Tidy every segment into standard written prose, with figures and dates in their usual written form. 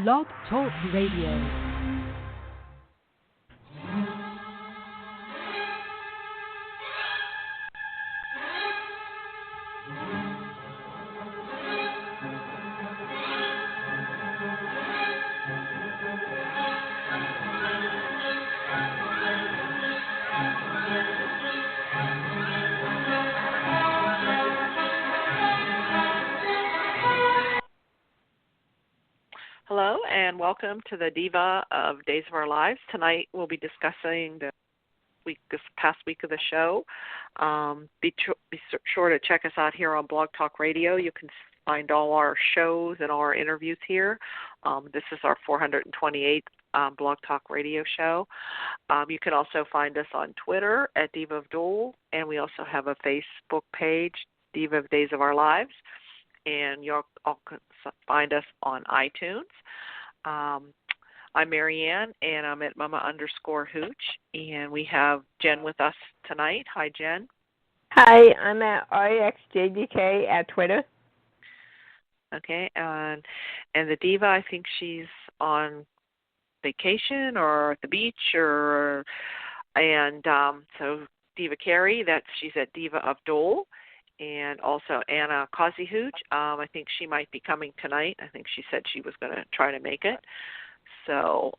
Blog Talk Radio. Hello and welcome to the Diva of Days of Our Lives. Tonight we'll be discussing this past week of the show. Be sure to check us out here on Blog Talk Radio. You can find all our shows and all our interviews here. This is our 428th Blog Talk Radio show. You can also find us on Twitter at Diva of DOOL, and we also have a Facebook page, Diva of Days of Our Lives. And you'll all find us on iTunes. I'm Marianne, and I'm at Mama_Hooch, and we have Jen with us tonight. Hi, Jen. Hi, I'm at REXJDK at Twitter. Okay, and the Diva, I think she's on vacation or at the beach, so Diva Carey, she's at Diva of DOOL. And also Anna Hooch, I think she might be coming tonight. I think she said she was going to try to make it. So,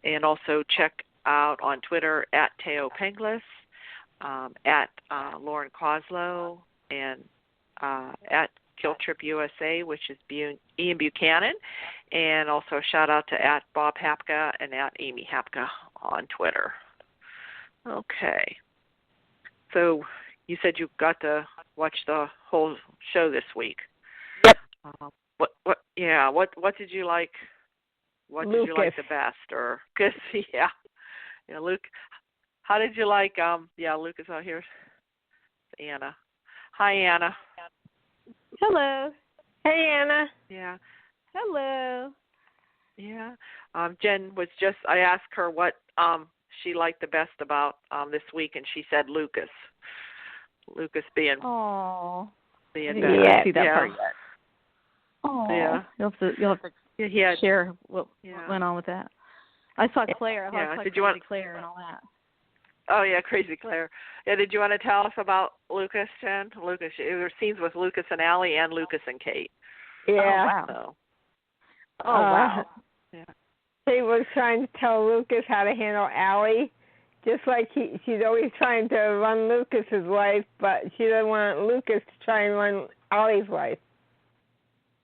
and also check out on Twitter at Teo Penglis, at Lauren Coslow, and at Kill Trip USA, which is Ian Buchanan. And also shout out to at Bob Hapka and at Amy Hapka on Twitter. Okay. So you said you got to watch the whole show this week. Yep. What did you like? What Lucas. did you like the best? Or cause Luke. How did you like? Lucas. Oh, here's Anna. Hi, Anna. Hello. Hey, Anna. Yeah. Hello. Yeah. Jen was just. I asked her what she liked the best about this week, and she said Lucas. Lucas being better. Yeah, see that part yet. Oh, yeah. You'll have to share what went on with that. I saw Claire. I saw Claire and all that. Oh yeah, Crazy Claire. Yeah, did you want to tell us about Lucas, Jen? Lucas, there were scenes with Lucas and Allie and Lucas and Kate. Yeah. Oh wow. Yeah. He was trying to tell Lucas how to handle Allie. Just like she's always trying to run Lucas's life, but she doesn't want Lucas to try and run Allie's life.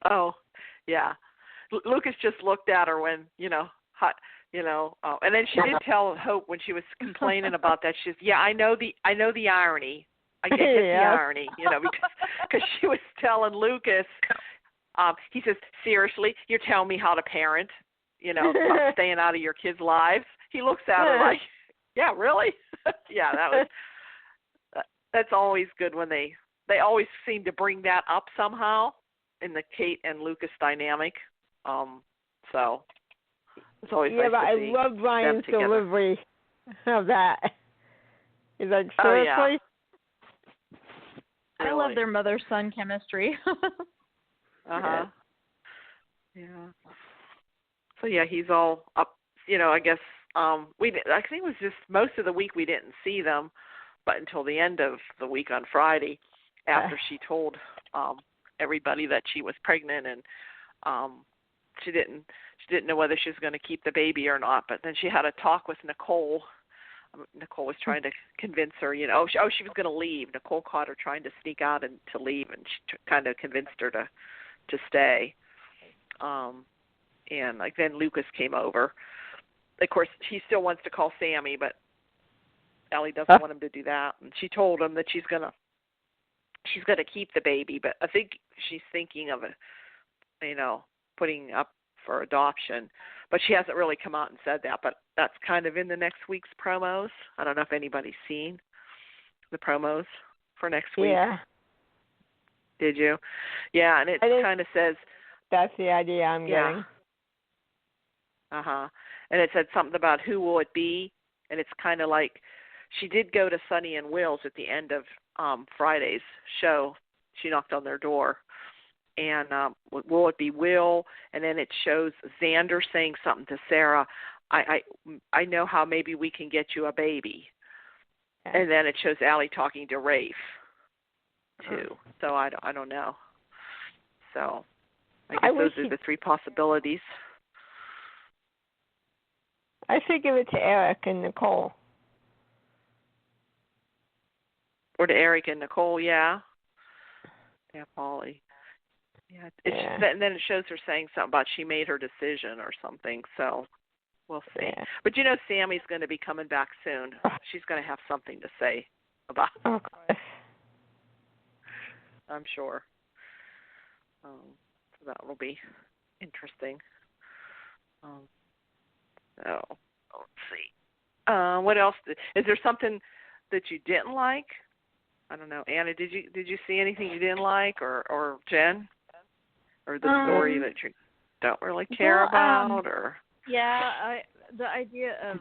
Oh, yeah. Lucas just looked at her when, and then she did tell Hope when she was complaining about that. She's, I know the irony. I get the irony, because she was telling Lucas. He says, seriously, you're telling me how to parent, about staying out of your kids' lives. He looks at her like. Yeah, really? That's always good when they always seem to bring that up somehow in the Kate and Lucas dynamic. So it's always nice to see. Yeah, but I love Ryan's delivery of that. He's like, seriously? I love their mother-son chemistry. Uh-huh. Yeah. So he's all up, I guess. I think it was just most of the week we didn't see them, but until the end of the week on Friday, after she told everybody that she was pregnant, and she didn't know whether she was going to keep the baby or not. But then she had a talk with Nicole. Nicole was trying to convince her, she was going to leave. Nicole caught her trying to sneak out and to leave, and she kind of convinced her to stay. And then Lucas came over. Of course, he still wants to call Sammy, but Allie doesn't want him to do that. And she told him that she's gonna keep the baby, but I think she's thinking of putting up for adoption. But she hasn't really come out and said that. But that's kind of in the next week's promos. I don't know if anybody's seen the promos for next week. Yeah. Did you? Yeah, and it kind of says that's the idea I'm getting. Uh-huh. And it said something about who will it be, and it's kind of like she did go to Sonny and Will's at the end of Friday's show. She knocked on their door, and will it be Will? And then it shows Xander saying something to Sarah. I know how maybe we can get you a baby. Okay. And then it shows Allie talking to Rafe too. So I don't know. So I guess those are the three possibilities. I should give it to Eric and Nicole. Or to Eric and Nicole, yeah. Yeah, Polly. Yeah, and then it shows her saying something about she made her decision or something, so we'll see. Yeah. But you know Sammy's going to be coming back soon. She's going to have something to say about it. Of course. I'm sure. So that will be interesting. So let's see. What else? Is there something that you didn't like? I don't know. Anna, did you see anything you didn't like, or Jen, or the story that you don't really care about, or? Yeah, the idea of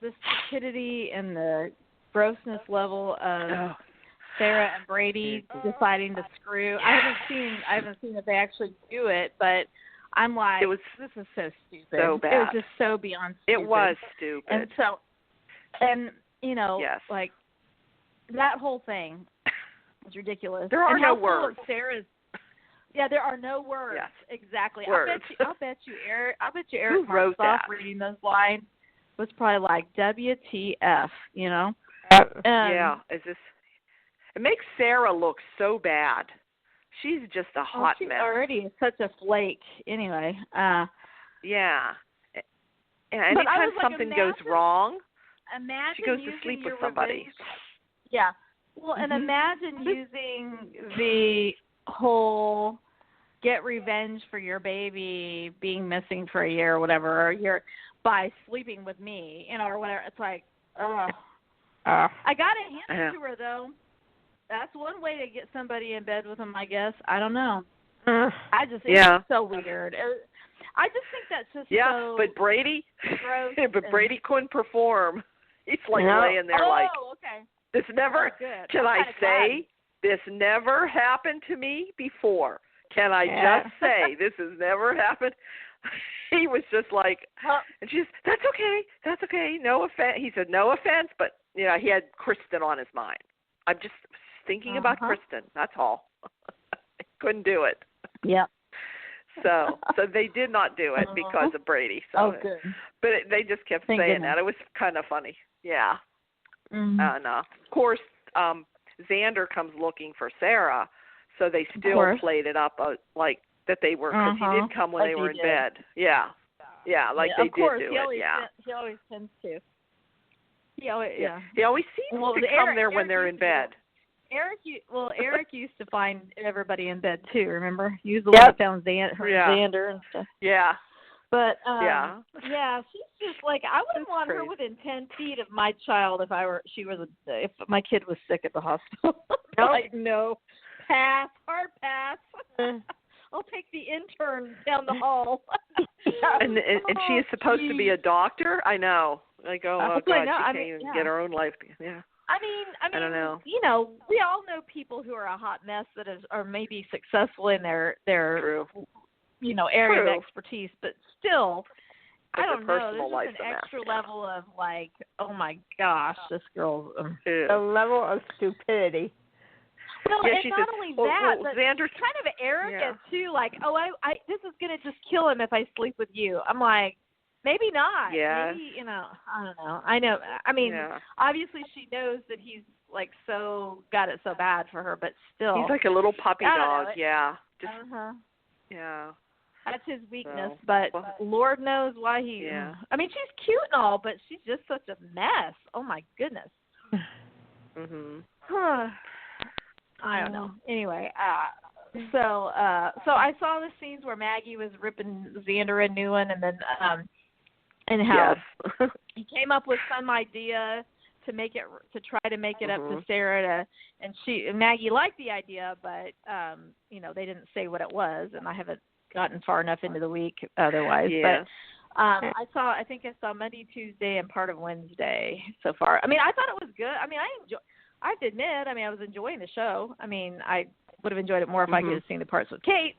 the stupidity and the grossness level of Sarah and Brady deciding to screw. I haven't seen if they actually do it, but I'm like, this is so stupid. So bad. It was just so beyond stupid. It was stupid. And you know, like that whole thing was ridiculous. There are no words. Sarah's. Yeah, there are no words. Yes. Exactly. Words. I bet you Eric Marksoff reading those lines was probably like WTF, you know? Yeah. It makes Sarah look so bad. She's just a hot mess. She already is such a flake anyway. Yeah. And anytime something goes wrong, she goes to sleep with somebody. Revenge. Yeah. Well, and imagine using the whole get revenge for your baby being missing for a year or whatever, or by sleeping with me, you know, or whatever. It's like, I got to hand it to her, though. That's one way to get somebody in bed with them, I guess. I don't know. I just think it's so weird. I just think that's just so but Brady, gross. But Brady couldn't perform. He's like laying there like, okay. This never, can I say, this never happened to me before. Can I just say, this has never happened? He was just like, and she's, that's okay, no offense. He said, no offense, but, you know, he had Kristen on his mind. I'm just thinking about Kristen, that's all. Couldn't do it. Yeah. So they did not do it because of Brady. So, good. But they just kept saying that. It was kind of funny. Yeah. Mm-hmm. And, of course, Xander comes looking for Sarah, so they still played it up like that they were, because he did come when they were in bed. Yeah. Yeah, like they did do it. He always tends to. He always seems to come there when they're in bed. Eric used to find everybody in bed too. Remember, he was the one that found Xander and stuff. Yeah. But she's just like, I wouldn't want her within 10 feet of my child if if my kid was sick at the hospital. Like, no, hard pass. I'll take the intern down the hall. and she is supposed to be a doctor. I know. Like, God, she can't even get her own life. Yeah. I mean, I don't know. You know, we all know people who are a hot mess that are maybe successful in their True. You know, area of expertise, but still, I don't know. There's an extra level of like, oh my gosh, this girl. The level of stupidity. Well, and not only that, but Xander's kind of arrogant too. Like, I this is gonna just kill him if I sleep with you. I'm like, maybe not. Yeah. Maybe, you know, I don't know. I know. I mean, obviously she knows that he's like got it so bad for her, but still. He's like a little puppy dog. Yeah. Just. Yeah. That's his weakness, but Lord knows why he. Yeah. I mean, she's cute and all, but she's just such a mess. Oh my goodness. I don't know. Anyway, so I saw the scenes where Maggie was ripping Xander a new one, and then and how he came up with some idea to try to make it up to Sarah and Maggie liked the idea, but you know, they didn't say what it was, and I haven't gotten far enough into the week otherwise. But I think I saw Monday, Tuesday, and part of Wednesday so far. I mean, I thought it was good. I mean, I have to admit, I mean, I was enjoying the show. I mean, I would have enjoyed it more if I could have seen the parts with Kate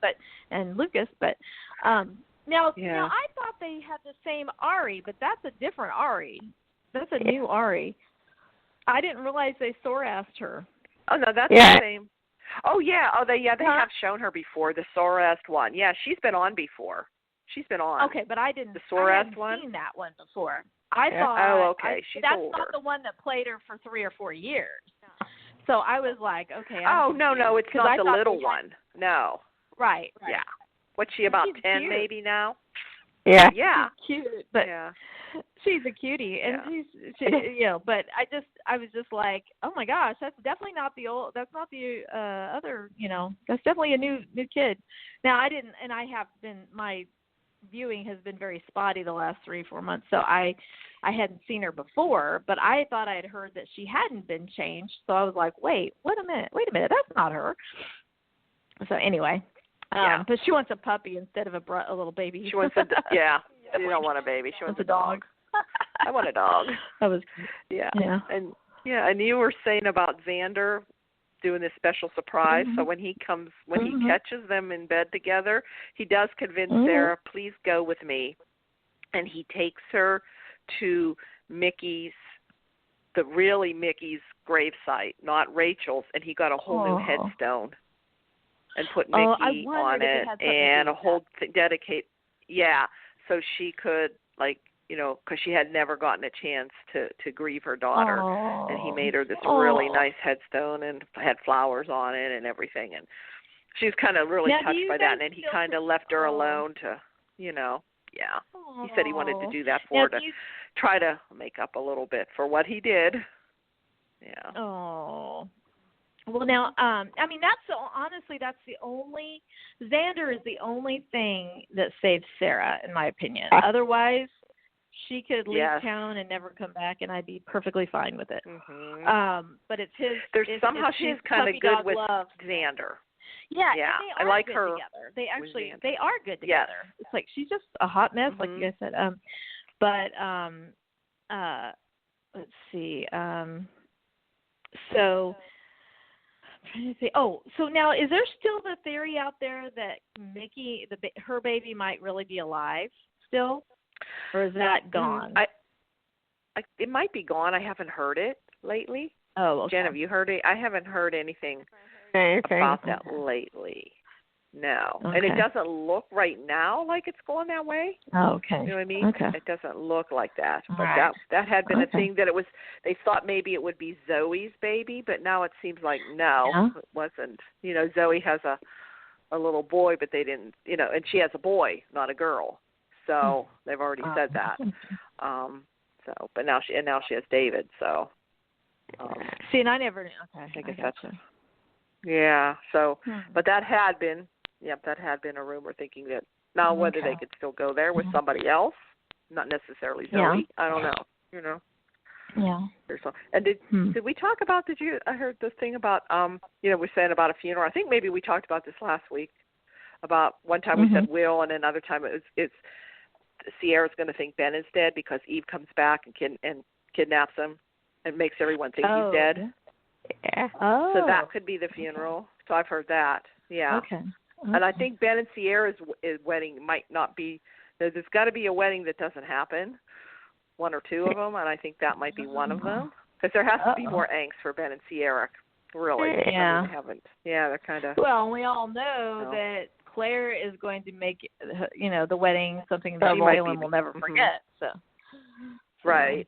and Lucas. But now I thought they had the same Ari, but that's a different Ari. That's a new Ari. I didn't realize they sore-assed her. Oh no, that's the same. Oh yeah. Oh they have shown her before, the sore-assed one. Yeah, she's been on before. She's been on. Okay, but I didn't. The sore-assed one. Seen that one before. I thought. Oh, okay. She's that's older. Not the one that played her for 3 or 4 years. So I was like, okay. No, it's not the little one. No. Right. Yeah. What's she, about she's 10 cute. maybe now? Yeah. Yeah. She's cute, but she's a cutie, and she But I was just like, oh my gosh, that's definitely not the old. That's not the other. That's definitely a new kid. Now I didn't, and I have been my viewing has been very spotty the last 3-4 months, so I hadn't seen her before, but I thought I had heard that she hadn't been changed, so I was like, wait a minute, that's not her. So anyway, but she wants a puppy instead of a little baby. She wants she don't want a baby. She wants a dog. I want a dog. That was yeah. And you were saying about Xander doing this special surprise. So when he catches them in bed together, he does convince Sarah, please go with me. And he takes her to Mickey's gravesite, not Rachel's, and he got a whole new headstone and put Mickey on it and a whole dedicate. Yeah, so she could, because she had never gotten a chance to grieve her daughter, and he made her this really nice headstone and had flowers on it and everything, and she was kind of really touched by that. And then he kind of left her alone to, he said he wanted to do that for her to try to make up a little bit for what he did. Yeah. Oh. Well, now, that's the only, Xander is the only thing that saves Sarah, in my opinion. Otherwise, she could leave town and never come back, and I'd be perfectly fine with it. But it's his. She's kind of good with Xander. Yeah, I like her. Together. They are good together. Yes. It's like she's just a hot mess, like you guys said. Let's see. So I'm trying to say. Oh, so now is there still the theory out there that Mickey, her baby, might really be alive still? Or is that gone? It might be gone. I haven't heard it lately. Oh, okay. Jen, have you heard it? I haven't heard anything about that lately. No. Okay. And it doesn't look right now like it's going that way. Oh, okay. You know what I mean? Okay. It doesn't look like that. But that had been a thing that they thought maybe it would be Zoe's baby, but now it seems like it wasn't. Zoe has a little boy, but they didn't, and she has a boy, not a girl. So they've already said that. But now she has David. So. See, and I never. Okay. I guess that's. Yeah. So, but that had been a rumor, thinking that now whether they could still go there with somebody else, not necessarily Zoe. I don't know. Yeah. And did we talk about? I heard this thing about we're saying about a funeral. I think maybe we talked about this last week. About one time we said Will, and another time it's Ciera's going to think Ben is dead because Eve comes back and kidnaps him and makes everyone think he's dead. Yeah. Oh. So that could be the funeral. So I've heard that. Yeah. Okay. And I think Ben and Ciera's wedding might not be. There's got to be a wedding that doesn't happen, one or two of them, and I think that might be one of them because there has to be more angst for Ben and Ciera. Really. Yeah. I mean, they haven't. Yeah, they're kind of. Well, we all know that Claire is going to make, the wedding something that Waylon will never forget. So. Right.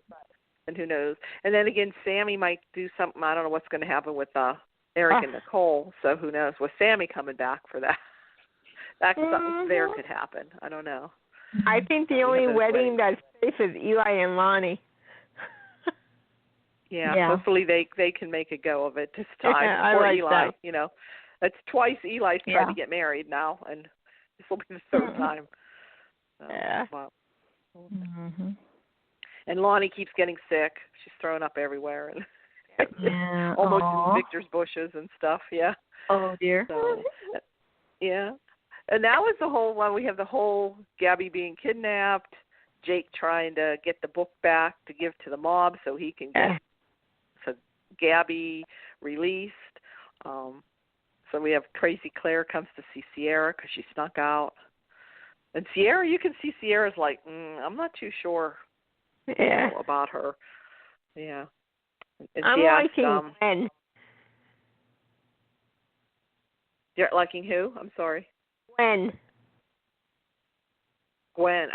And who knows? And then again, Sammy might do something. I don't know what's going to happen with Eric and Nicole. So who knows? With Sammy coming back for that, something there could happen. I don't know. I think the only wedding that's safe is Eli and Lani. Yeah. Hopefully they can make a go of it this time. Yeah, Poor I like Eli. that. It's twice Eli's tried to get married now, and this will be the third time. Wow. And Lani keeps getting sick. She's thrown up everywhere and almost in Victor's bushes and stuff. Yeah. Oh dear. So, yeah. And that was the whole one. We have the whole Gabi being kidnapped, Jake trying to get the book back to give to the mob so he can get Gabi released. So we have crazy Claire comes to see Ciera because she snuck out. And Ciera, you can see Ciera's like, I'm not too sure about her. Yeah. And I'm liking Gwen. You're liking who? I'm sorry. Gwen.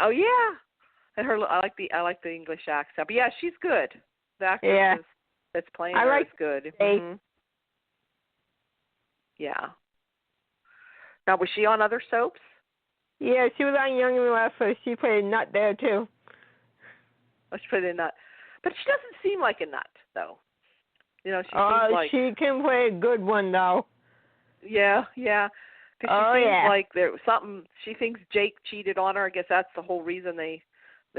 Oh yeah. And I like the English accent. But yeah, she's good. The actress that's playing her is good. Mm-hmm. Yeah. Now, was she on other soaps? Yeah, she was on Young and Restless. She played a nut there, too. Oh, she played a nut. But she doesn't seem like a nut, though. She seems like... she can play a good one, though. Yeah. Because she seems like there was something... She thinks Jake cheated on her. I guess that's the whole reason they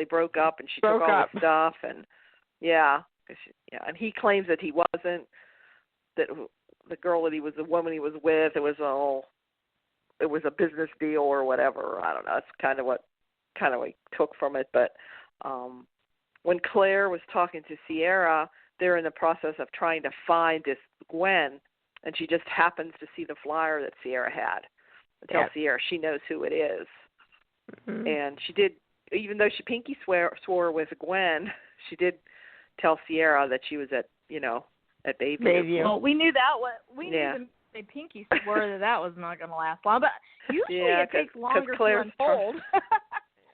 broke up, and she took all his stuff. And, and he claims that he wasn't, that the girl that the woman he was with, it was a business deal or whatever. I don't know. That's kind of what he took from it. But when Claire was talking to Ciera, they're in the process of trying to find this Gwen, and she just happens to see the flyer that Ciera had. Tell Ciera she knows who it is. Mm-hmm. And she did, even though she pinky swore with Gwen, she did tell Ciera that she was at Bayview. Well, we knew that was, knew the pinky swore that was not going to last long, but usually it takes longer to unfold.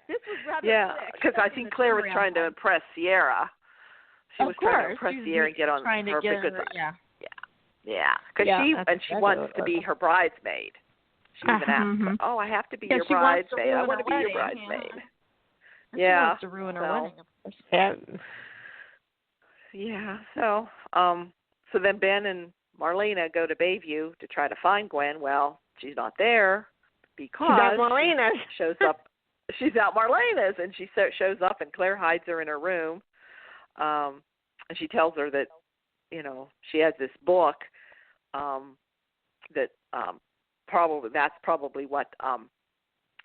This was rather quick. Because I think Claire was trying to impress Ciera. She was trying to impress Ciera and get on her good side. Because she wants to be her bridesmaid. She even asked, I have to be your bridesmaid. I want to be your bridesmaid. She wants to ruin her wedding, of course. Yeah. So then Ben and Marlena go to Bayview to try to find Gwen. Well, she's not there because she's at Marlena's. Shows up. She's at Marlena's, and she shows up, and Claire hides her in her room, and she tells her that, she has this book that that's probably what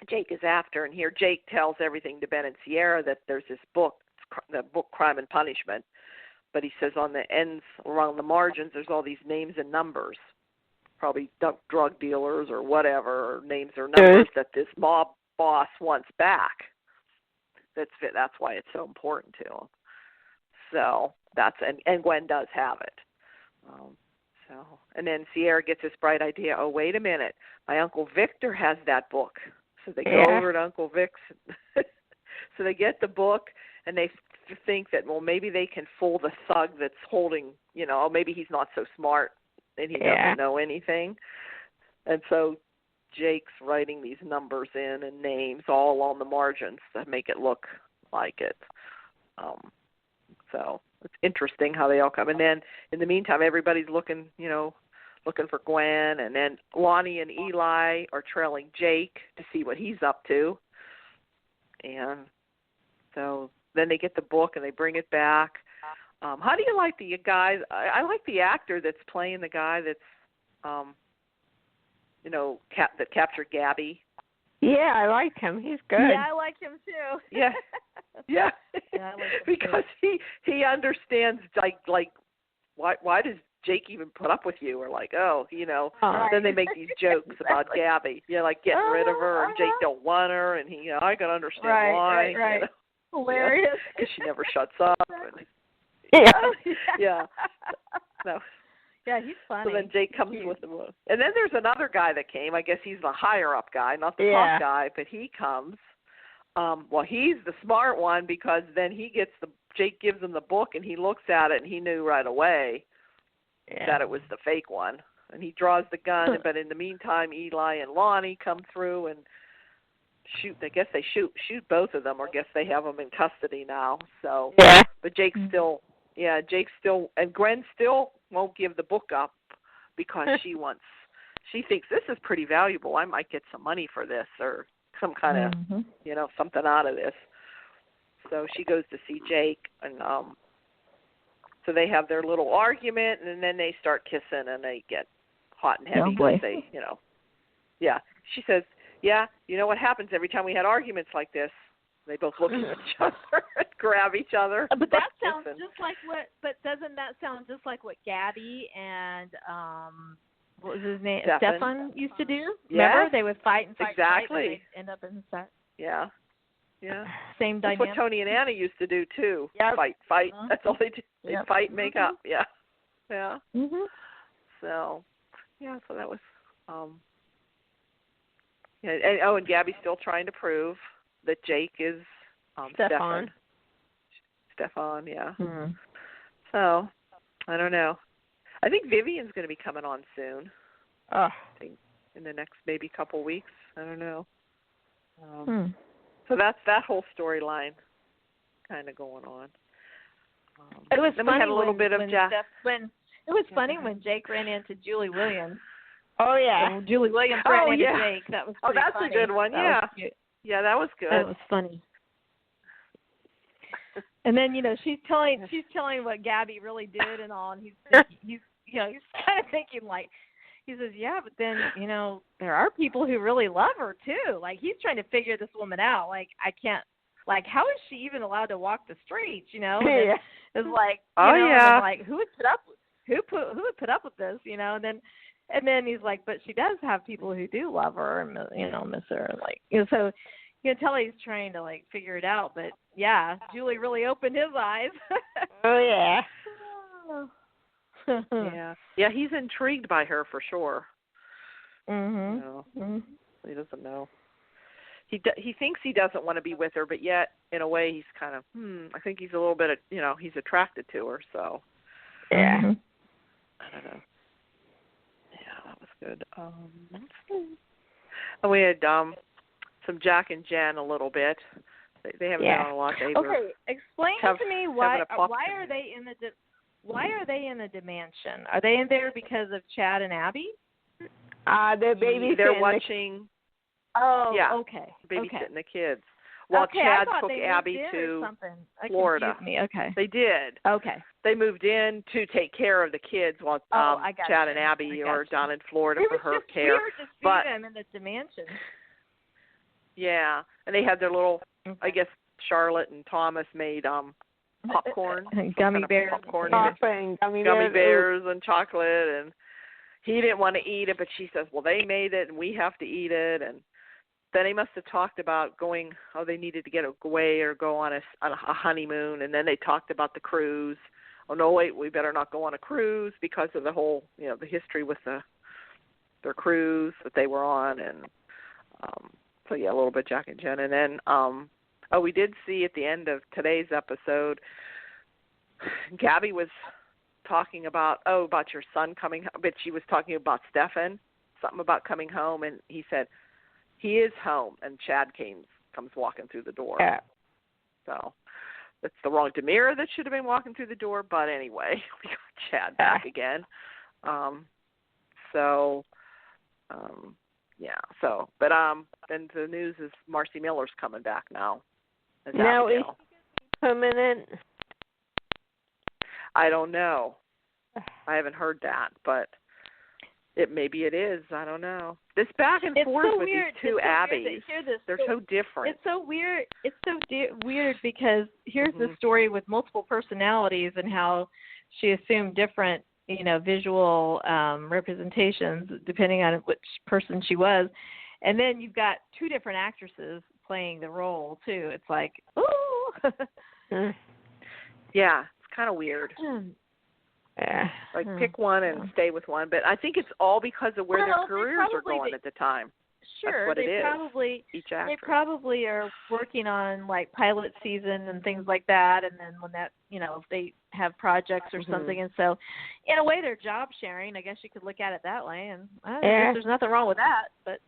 Jake is after. And here Jake tells everything to Ben and Ciera that there's this book, the book Crime and Punishment. But he says on the ends, around the margins, there's all these names and numbers, probably drug dealers or whatever, or names or numbers that this mob boss wants back. That's why it's so important to him. So and Gwen does have it. And then Ciera gets this bright idea. Oh, wait a minute, my Uncle Victor has that book. So they go over to Uncle Vic's. So they get the book, and they think that, well, maybe they can fool the thug that's holding, maybe he's not so smart and he doesn't know anything. And so Jake's writing these numbers in and names all on the margins to make it look like it. So it's interesting how they all come. And then in the meantime, everybody's looking for Gwen, and then Lani and Eli are trailing Jake to see what he's up to. And so then they get the book and they bring it back. How do you like the guy? I like the actor that's playing the guy that's, that captured Gabi. Yeah, I like him. He's good. Yeah, I like him too. Yeah. I like him because too. he understands like why does Jake even put up with you, or like, then they make these jokes about Gabi, like getting rid of her, and Jake don't want her, and I can understand why. Right. Hilarious. Because she never shuts up. And, No. Yeah, he's funny. So then Jake comes with him. And then there's another guy that came. I guess he's the higher up guy, not the top guy, but he comes. He's the smart one, because then Jake gives him the book, and he looks at it, and he knew right away that it was the fake one. And he draws the gun, but in the meantime, Eli and Lani come through and shoot. I guess they shoot both of them, or I guess they have them in custody now. So, but Jake's still, and Gwen still won't give the book up because she thinks this is pretty valuable. I might get some money for this, or some kind of, something out of this. So she goes to see Jake, and so they have their little argument, and then they start kissing, and they get hot and heavy because they, She says, you know what happens every time we had arguments like this? They both look at each other and grab each other. But that sounds just like what? But doesn't that sound just like what Gabi and what was his name? Stefan. Stefan used to do. Yeah. Remember, they would fight and fight. Exactly. And they'd end up in the set. Yeah. Yeah. Same That's dynamic. what Tony and Anna used to do too. Yep. Fight. Uh-huh. That's all they did. They Yep. fight, and make up. Yeah. Yeah. Mhm. So, yeah. So that was. Yeah. And Gabi's still trying to prove that Jake is Stefan. Stefan. Yeah. Mhm. So, I don't know. I think Vivian's going to be coming on soon. Oh. I think in the next maybe couple weeks. I don't know. So that's that whole storyline kind of going on. It was then funny we had a little bit of when it was funny when Jake ran into Julie Williams. Oh yeah. When Julie Williams ran into Jake. That was pretty that's funny. a good one. That was cute. Yeah, that was good. That was funny. And then she's telling what Gabi really did and all, and he's kind of thinking like. He says, yeah, but then, there are people who really love her, too. Like, he's trying to figure this woman out. Like, I can't, like, how is she even allowed to walk the streets, And Yeah. it's like, yeah. like, who would put up with this, And then he's like, but she does have people who do love her and, miss her. Like, so you can tell he's trying to, like, figure it out. But, yeah, Julie really opened his eyes. Oh, yeah. Yeah, he's intrigued by her for sure. Mhm. He doesn't know. He thinks he doesn't want to be with her, but yet in a way he's kind of I think he's a little bit he's attracted to her. So yeah, I don't know. Yeah, that was good. And we had some Jack and Jen a little bit. They haven't been on a lot. Okay, explain to me why are they in the. Why are they in the DiMansion? Are they in there because of Chad and Abby? They're babysitting. They're watching. Oh, yeah, okay. Babysitting the kids. While Chad took Abby to Florida. Me. Okay. They did. Okay. They moved in to take care of the kids while Chad and Abby are down in Florida for her care. Weird to see them in the DiMansion. Yeah, and they had their little. I guess Charlotte and Thomas made popcorn, gummy bears, gummy bears and chocolate, and he didn't want to eat it, but she says, well, they made it and we have to eat it. And then they must have talked about going, they needed to get away or go on a honeymoon, and then they talked about the cruise. Oh no, wait, we better not go on a cruise because of the whole, the history with their cruise that they were on. And so yeah, a little bit Jack and Jen. And then we did see at the end of today's episode, Gabi was talking about your son coming home, but she was talking about Stefan, something about coming home, and he said, he is home, and Chad comes walking through the door. Yeah. So that's the wrong Demira that should have been walking through the door, but anyway, we got Chad back again. But then the news is Marci Miller's coming back now. Now is she permanent? I don't know. I haven't heard that, but maybe it is. I don't know. This back and forth with these two Abbeys, they're so different. It's so weird. It's so weird because here's the story with multiple personalities and how she assumed different, visual representations depending on which person she was. And then you've got two different actresses playing the role, too. It's like, ooh. Yeah, it's kind of weird. Like, pick one and stay with one. But I think it's all because of where their careers are going at the time. Sure, That's what it is. They probably are working on, like, pilot season and things like that. And then when that, if they have projects or something. And so, in a way, they're job sharing. I guess you could look at it that way. And I guess there's nothing wrong with that. But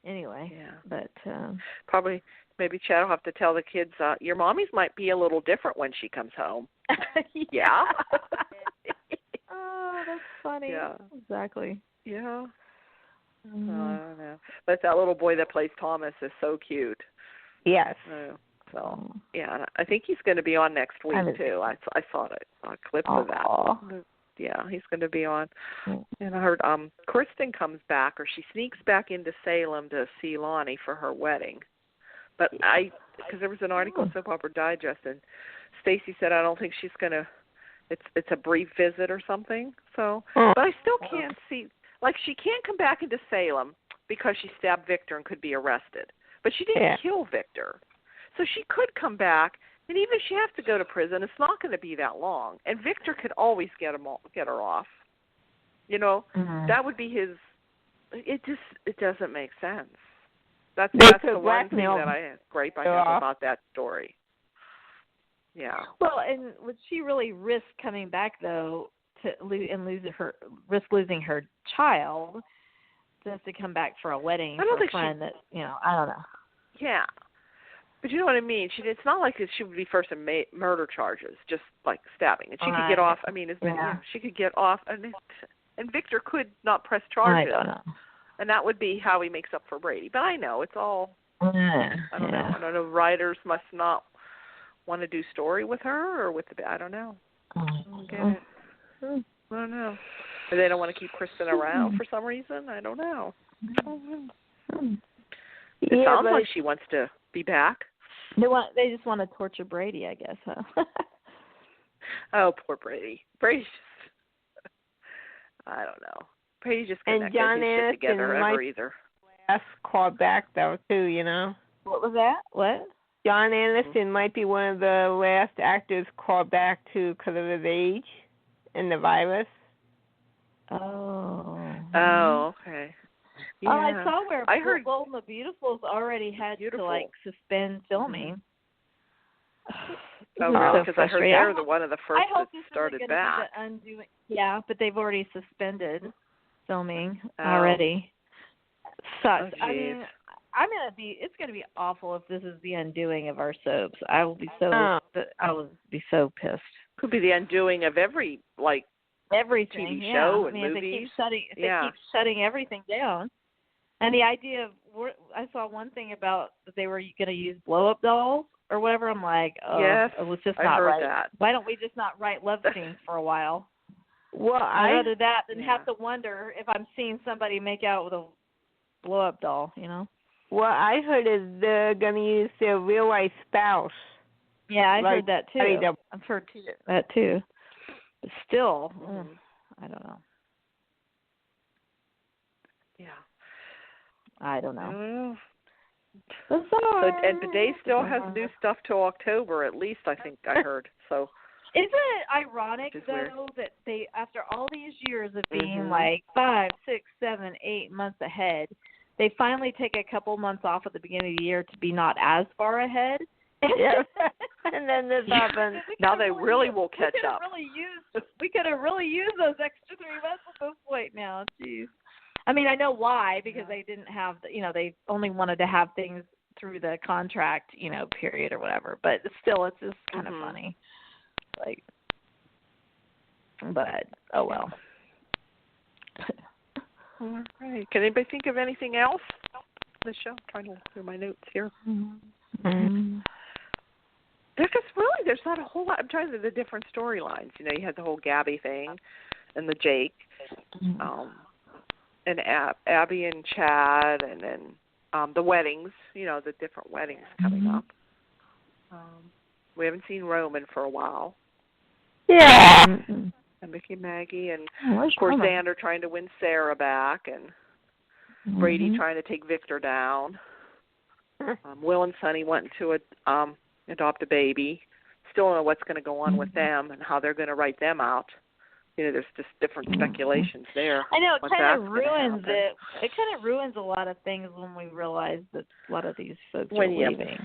anyway, but probably maybe Chad will have to tell the kids, your mommies might be a little different when she comes home. Yeah. Oh, that's funny. Yeah. Exactly. Yeah. I don't know. But that little boy that plays Thomas is so cute. Yes. So, yeah, I think he's going to be on next week, too. I saw a clip of that. Yeah, he's going to be on. And I heard Kristen comes back, or she sneaks back into Salem to see Lani for her wedding. But because there was an article in Soap Opera Digest, and Stacy said, I don't think she's going to it's a brief visit or something. So, but I still can't see, like, she can't come back into Salem because she stabbed Victor and could be arrested. But she didn't kill Victor. So she could come back, and even if she has to go to prison, it's not going to be that long. And Victor could always get her off. You know, that would be his. It doesn't make sense. That's the one thing that I gripe I have about that story. Yeah. Well, and would she really risk coming back though risk losing her child just to come back for a wedding for a friend that I don't know. Yeah. But you know what I mean? It's not like she would be first in murder charges, just like stabbing. And she could get off. I mean, she could get off. And Victor could not press charges. I don't know. And that would be how he makes up for Brady. But I know it's all. I don't know. I don't know. Writers must not want to do story with her or with the. I don't know. I don't get it. I don't know. Or they don't want to keep Kristen around for some reason. I don't know. It sounds like she wants to be back. They just want to torture Brady, I guess, huh? Oh, poor Brady. Brady's just, I don't know. Brady's just couldn't get his shit together ever either. Last called back though too, you know. What was that? What? John Anderson might be one of the last actors called back to because of his age and the virus. Oh, okay. Yeah. Oh, I saw where Bold and the Beautifuls already had to like suspend filming. Oh, really? Because I heard they're one of the first that started back. Yeah, but they've already suspended filming already. Sucks. Oh, I mean, it's gonna be awful if this is the undoing of our soaps. I will be so pissed. Could be the undoing of every everything TV show and movies. If they keep shutting everything down. And the idea of, I saw one thing about that they were going to use blow-up dolls or whatever. I'm like, let's just not write that. Why don't we just not write love scenes for a while? Well, I'd rather that than have to wonder if I'm seeing somebody make out with a blow-up doll, you know? What I heard is they're going to use their real-life spouse. Yeah, I heard that too. I've heard that too. But still, I don't know. Yeah. I don't know. So, and Bidet still has new stuff till October, at least I think I heard. So, isn't it ironic though that they, after all these years of being like 5, 6, 7, 8 months ahead, they finally take a couple months off at the beginning of the year to be not as far ahead. Yes. And then this happens. Now they really will catch up. We could have really used those extra 3 months at this point now. Jeez. I mean, I know why, because they didn't have, they only wanted to have things through the contract, period or whatever. But still, it's just kind of funny. But, oh well. All right. Can anybody think of anything else on the show? I'm trying to look through my notes here. Because really, there's not a whole lot. I'm trying to the different storylines. You had the whole Gabi thing and the Jake. And Abby and Chad, and then the weddings, the different weddings coming up. We haven't seen Roman for a while. Yeah. And Mickey and Maggie, and of course Xander trying to win Sarah back, and Brady trying to take Victor down. Will and Sonny wanting to adopt a baby. Still don't know what's going to go on with them and how they're going to write them out. There's just different speculations there. I know, it kind of ruins it. It kind of ruins a lot of things when we realize that a lot of these folks are leaving.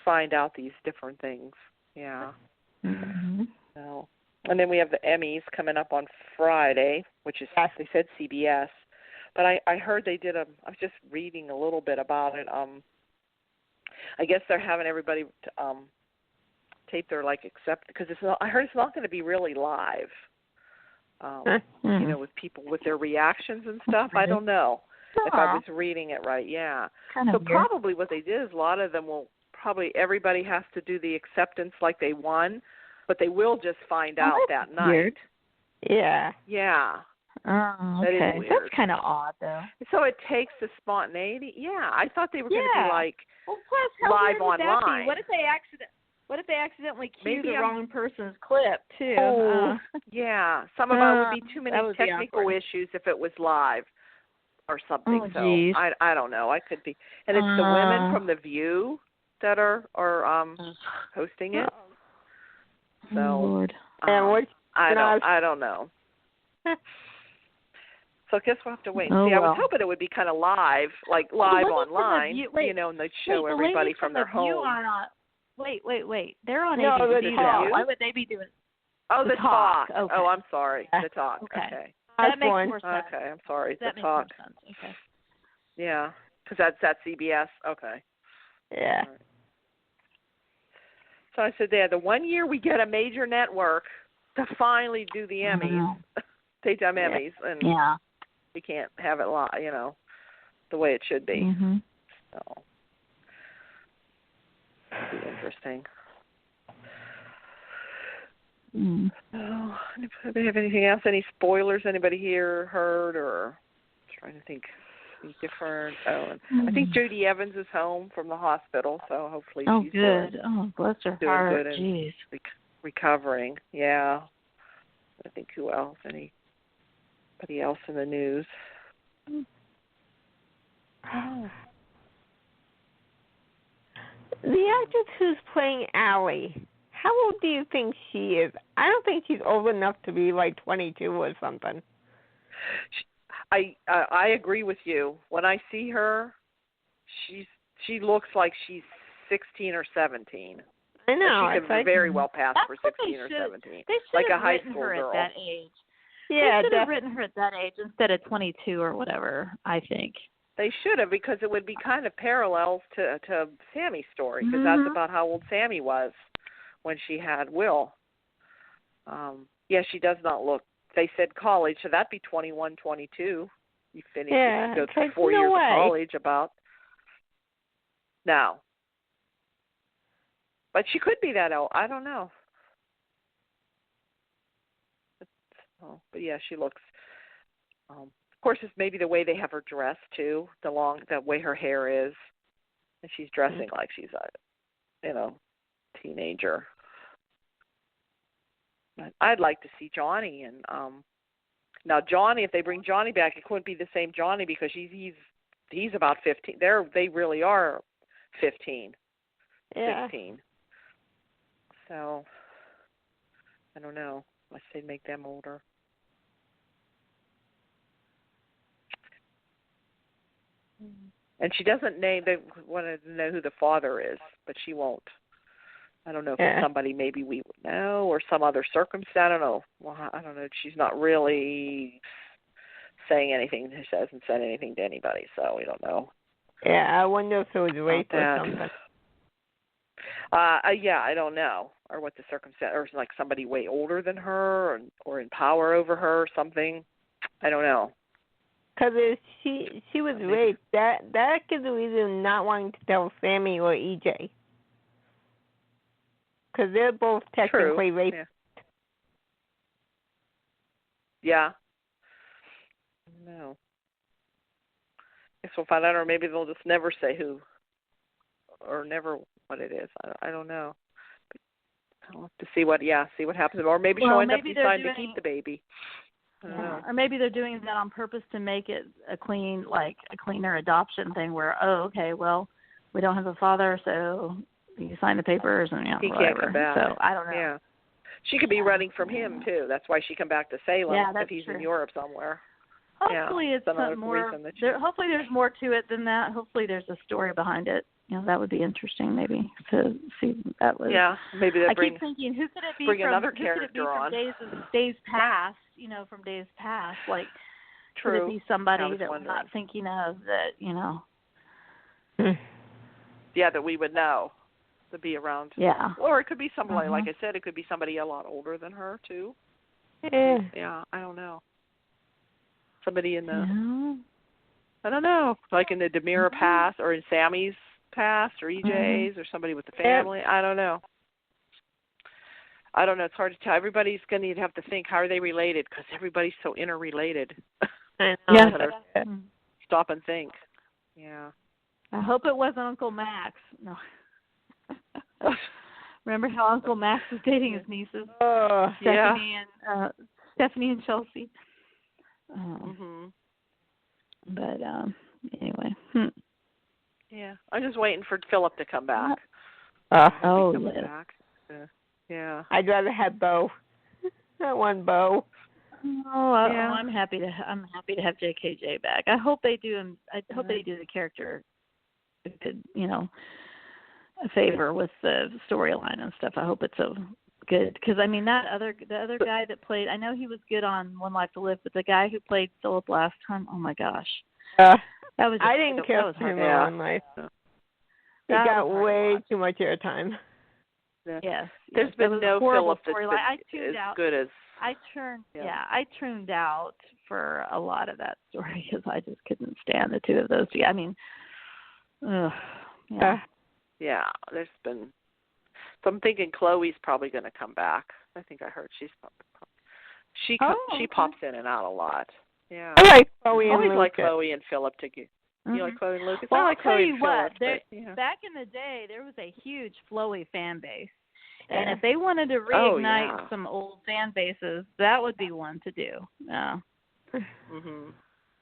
Find out these different things. Yeah. So, and then we have the Emmys coming up on Friday, which is, they said CBS. But I heard they did I was just reading a little bit about it. I guess they're having everybody tape their because I heard it's not going to be really live. With people with their reactions and stuff. I don't know if I was reading it right. Yeah. So probably what they did is a lot of them everybody has to do the acceptance like they won, but they will just find out that night. Weird. Yeah. Yeah. Oh, okay. That is weird. That's kind of odd, though. So it takes the spontaneity. Yeah, I thought they were going to be plus, how live weird would online. that be? What if they What if they accidentally cue Maybe the wrong person's clip too? Oh. Yeah, some of it would be too many that would be technical awkward. issues if it was live or something. Oh, so geez. I don't know. I could be, and it's the women from The View that are hosting it. So Lord. I don't know. So I guess we'll have to wait and see. I was hoping it would be kind of live, like live online, and they'd show everybody from their home. Wait. They're on No, ABC. the Talk. Why would they be doing? Oh, the Talk. Okay. Oh, I'm sorry. The Talk. Okay. That makes more sense. Okay, I'm sorry. That the makes Talk. more sense. Okay. Yeah, because that's at CBS. Okay. Yeah. Right. So I said, the 1 year we get a major network to finally do the Emmys, daytime Emmys, and we can't have it live, the way it should be. Mm-hmm. So it'll be interesting. Mm. Oh, anybody have anything else? Any spoilers? Anybody here heard or trying to think? Different. I think Jodie Evans is home from the hospital, so hopefully she's good. Bless her doing heart. good and Jeez. recovering. Yeah. I think who else? Anybody else in the news? Oh. The actress who's playing Allie, how old do you think she is? I don't think she's old enough to be like 22 or something. I agree with you. When I see her, she looks like she's 16 or 17. I know. She could very well pass for 16 or 17. They should like have a high written school her girl. at that age. Yeah, they should have written her at that age instead of 22 or whatever, I think. They should have, because it would be kind of parallels to Sammy's story, because that's about how old Sammy was when she had Will. She does not look. They said college, so that'd be 21, 22. You finish, go through 4 years of college about. No. But she could be that old. I don't know. But yeah, she looks. Of course, it's maybe the way they have her dressed too, the way her hair is, and she's dressing like she's a, teenager. But I'd like to see Johnny, and now Johnny. If they bring Johnny back, it couldn't be the same Johnny because he's about 15. They really are 15, 16. So I don't know. Unless they make them older. And she doesn't name. They wanted to know who the father is, but she won't. I don't know if it's somebody maybe we would know or some other circumstance. I don't know. Well, I don't know. She's not really saying anything. She hasn't said anything to anybody, so we don't know. Yeah, I wonder if it was Rafe or something. I don't know, or what the circumstance, or like somebody way older than her, or in power over her, or something. I don't know. Because she was raped. That gives a reason not wanting to tell Sammy or EJ. Because they're both technically raped. Yeah. No. Guess we'll find out, or maybe they'll just never say who, or never what it is. I don't know. But I'll have to see what happens, or maybe she'll end up deciding to keep the baby. I don't know. Or maybe they're doing that on purpose to make it a cleaner adoption thing where, we don't have a father, so you sign the papers and he whatever. Can't come back. So I don't know. Yeah. She could be running from him too. That's why she come back to Salem if he's in Europe somewhere. Hopefully it's something more. Hopefully there's more to it than that. Hopefully there's a story behind it. That would be interesting maybe to see that was. Yeah, maybe they keep thinking, who could it be bring from? Another who character could it be on. from days past? From days past, like. True. Could it be somebody that we're not thinking of that Yeah, that we would know to be around. Yeah. Or it could be somebody, like I said, it could be somebody a lot older than her too. Yeah, I don't know. Somebody in the, I don't know, like in the Demira past or in Sammy's past or EJ's or somebody with the family. I don't know. It's hard to tell. Everybody's going to have to think, how are they related? Because everybody's so interrelated. Stop and think. Yeah. I hope it wasn't Uncle Max. No. Remember how Uncle Max was dating his nieces? Oh, Stephanie and Chelsea. But anyway. Yeah, I'm just waiting for Philip to come back. Back. Yeah. I'd rather have Bo. I want Bo. I'm happy to have JKJ back. I hope they do. I hope they do the character, a favor with the storyline and stuff. I hope it's so good because the other guy that played. I know he was good on One Life to Live, but the guy who played Philip last time. Oh my gosh. That was. I didn't care for him in One Life. He got way too much airtime. Yeah. Yes. There's been no Philip that's been as good as. I tuned out for a lot of that story because I just couldn't stand the two of those. I mean, yeah, there's been. So I'm thinking Chloe's probably going to come back. I think I heard she's probably. She pops in and out a lot. Yeah. I like Chloe and always Lucas. like Chloe and Philip together. You like Chloe and Lucas? Well, I like I'll tell Chloe you and what. Philip. Back in the day, there was a huge Chloe fan base. And if they wanted to reignite some old fan bases, that would be one to do. Yeah.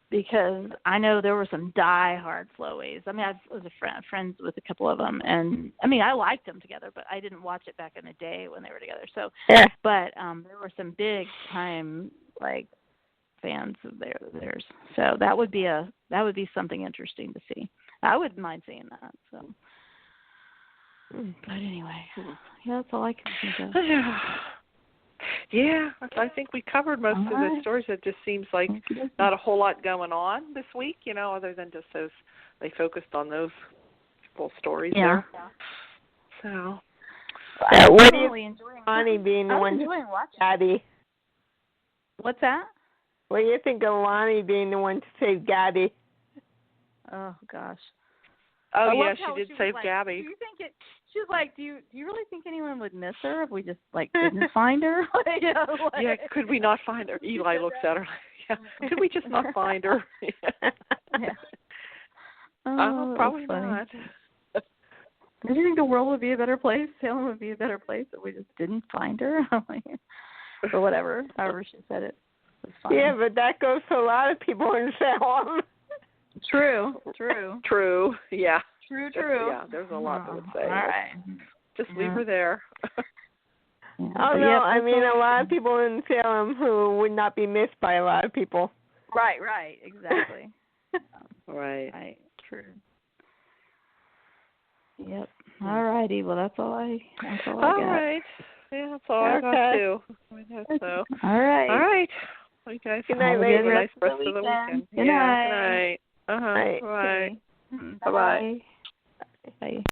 Because I know there were some die-hard Chloes. I mean, I was friends with a couple of them, and I mean, I liked them together, but I didn't watch it back in the day when they were together. So, but there were some big-time fans of theirs. So that would be something interesting to see. I wouldn't mind seeing that. So. But anyway, that's all I can think of. Yeah, I think we covered most of the stories. It just seems like not a whole lot going on this week, other than just those. They focused on those full stories there. So, what do you think of Lani being the one to save Gabi? What's that? What do you think of Lani being the one to save Gabi? Oh gosh. Oh yeah, she did save Gabi. Do you think she's like, do you really think anyone would miss her if we just didn't find her? Yeah, could we not find her? Eli looks at her. Yeah, could we just not find her? Probably not. Do you think the world would be a better place? Salem would be a better place if we just didn't find her? Or whatever, however she said it. Yeah, but that goes to a lot of people in Salem. True. Yeah. True. Yeah, there's a lot to say. All right. Just leave her there. I mean, a lot of people in Salem who would not be missed by a lot of people. Right, exactly. Right. True. Yep. All righty. Well, that's all I got. All right. Yeah, that's all I got too. So. All right. Well, you guys good night, have a nice rest of the weekend. Good night. Good night. Bye. Bye. Bye. Bye.